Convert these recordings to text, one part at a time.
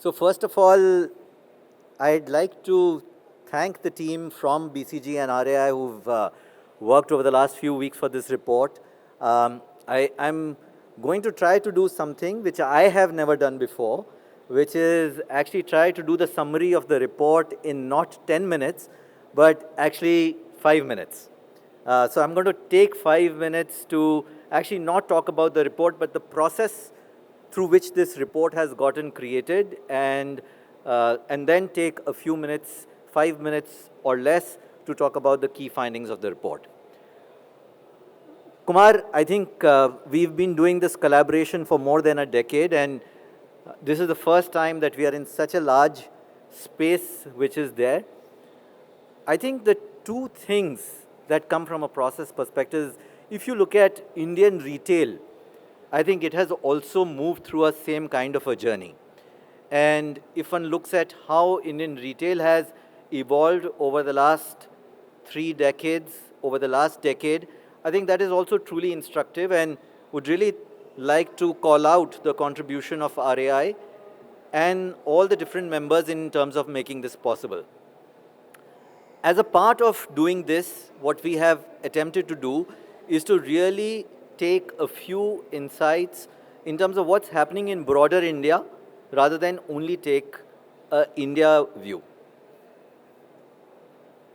So first of all, I'd like to thank the team from BCG and RAI who've worked over the last few weeks for this report. I'm going to try to do something which I have never done before, which is actually try to do the summary of the report in not 10 minutes, but actually 5 minutes. So I'm going to take 5 minutes to actually not talk about the report, but the process through which this report has gotten created, and then take a few minutes, 5 minutes or less, to talk about the key findings of the report. Kumar, I think we've been doing this collaboration for more than a decade, and this is the first time that we are in such a large space which is there. I think the two things that come from a process perspective is, if you look at Indian retail, I think it has also moved through a same kind of a journey. And if one looks at how Indian retail has evolved over the last 3 decades, over the last decade, I think that is also truly instructive, and would really like to call out the contribution of RAI and all the different members in terms of making this possible. As a part of doing this, what we have attempted to do is to really take a few insights in terms of what's happening in broader India, rather than only take an India view.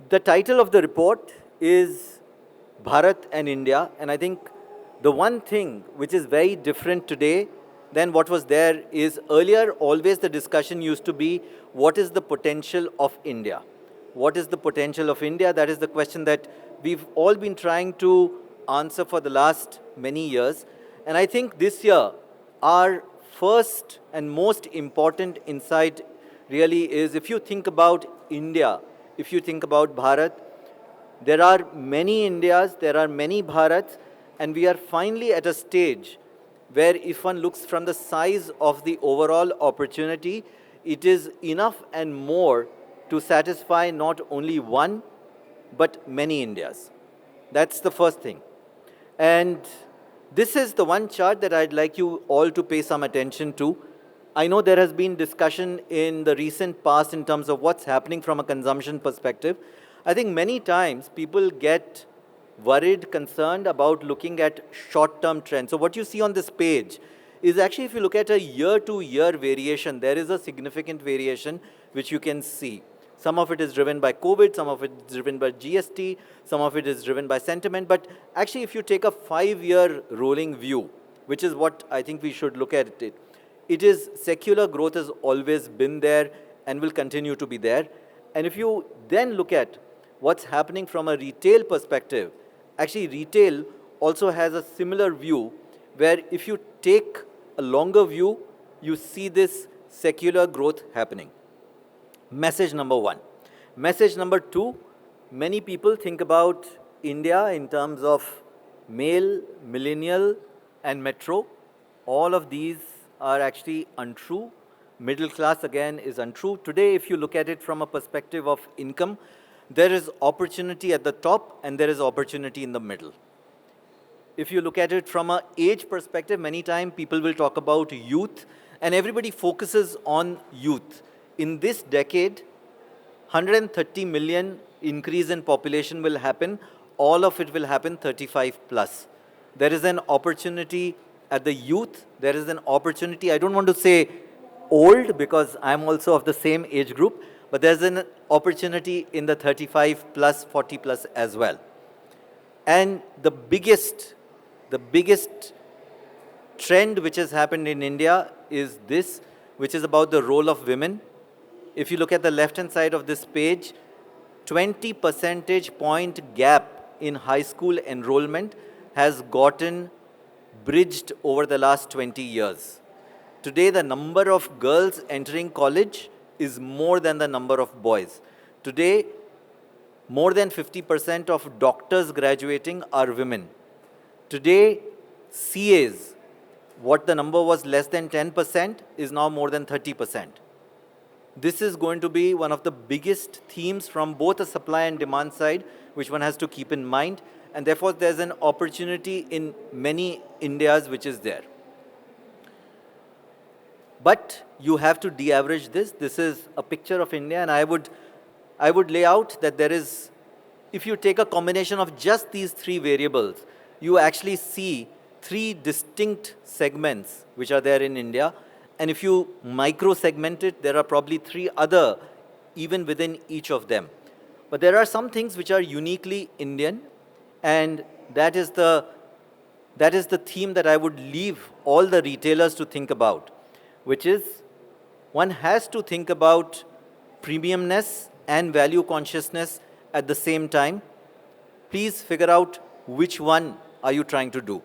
The title of the report is Bharat and India, and I think the one thing which is very different today than what was there is, earlier always the discussion used to be, what is the potential of India? What is the potential of India? That is the question that we've all been trying to answer for the last many years. And I think this year, our first and most important insight really is, if you think about India, if you think about Bharat, there are many Indias, there are many Bharats, and we are finally at a stage where, if one looks from the size of the overall opportunity, it is enough and more to satisfy not only one, but many Indias. That's the first thing. And this is the one chart that I'd like you all to pay some attention to. I know there has been discussion in the recent past in terms of what's happening from a consumption perspective. I think many times people get worried, concerned about looking at short-term trends. So what you see on this page is actually, if you look at a year-to-year variation, there is a significant variation which you can see. Some of it is driven by COVID, some of it is driven by GST, some of it is driven by sentiment. But actually, if you take a 5-year rolling view, which is what I think we should look at it, it is secular growth has always been there and will continue to be there. And if you then look at what's happening from a retail perspective, actually retail also has a similar view, where if you take a longer view, you see this secular growth happening. Message number one. Message number two, many people think about India in terms of male, millennial, and metro. All of these are actually untrue. Middle class, again, is untrue. Today, if you look at it from a perspective of income, there is opportunity at the top and there is opportunity in the middle. If you look at it from an age perspective, many times people will talk about youth, and everybody focuses on youth. In this decade, 130 million increase in population will happen. All of it will happen 35 plus. There is an opportunity at the youth. There is an opportunity, I don't want to say old because I'm also of the same age group, but there's an opportunity in the 35 plus, 40 plus as well. And the biggest trend which has happened in India is this, which is about the role of women. If you look at the left-hand side of this page, 20 percentage point gap in high school enrollment has gotten bridged over the last 20 years. Today, the number of girls entering college is more than the number of boys. Today, more than 50% of doctors graduating are women. Today, CAs, what the number was less than 10%, is now more than 30%. This is going to be one of the biggest themes from both a supply and demand side, which one has to keep in mind. And therefore, there's an opportunity in many Indias which is there. But you have to de-average this. This is a picture of India, and I would lay out that there is, if you take a combination of just these three variables, you actually see three distinct segments which are there in India. And if you micro-segment it, there are probably three other, even within each of them. But there are some things which are uniquely Indian, and that is the theme that I would leave all the retailers to think about, which is one has to think about premiumness and value consciousness at the same time. Please figure out which one are you trying to do.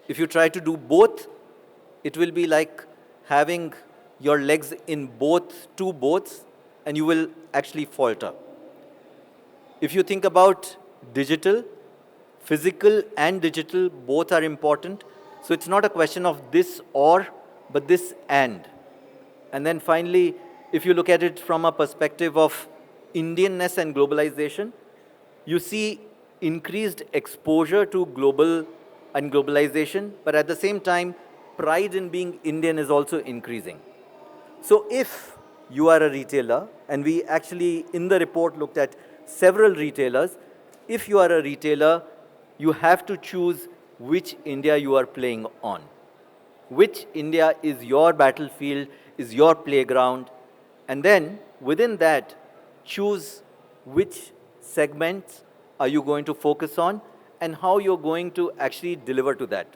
If you try to do both, it will be like having your legs in two boats, and you will actually falter. If you think about digital, physical and digital, both are important. So it's not a question of this or, but this and. And then finally, if you look at it from a perspective of Indianness and globalization, you see increased exposure to global and globalization, but at the same time, pride in being Indian is also increasing. So if you are a retailer, and we actually in the report looked at several retailers, if you are a retailer, you have to choose which India you are playing on. Which India is your battlefield, is your playground, and then within that, choose which segments are you going to focus on and how you're going to actually deliver to that.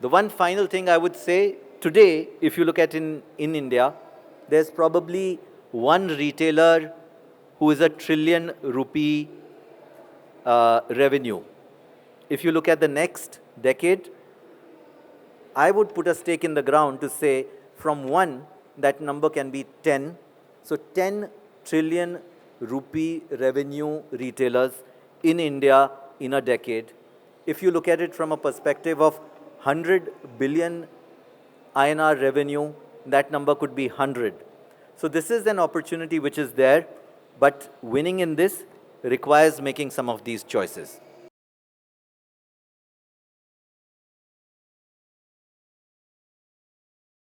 The one final thing I would say, today, if you look at in India, there's probably one retailer who is a trillion-rupee revenue. If you look at the next decade, I would put a stake in the ground to say from 1, that number can be 10. So 10 trillion rupee revenue retailers in India in a decade. If you look at it from a perspective of 100 billion INR revenue, that number could be 100. So this is an opportunity which is there, but winning in this requires making some of these choices.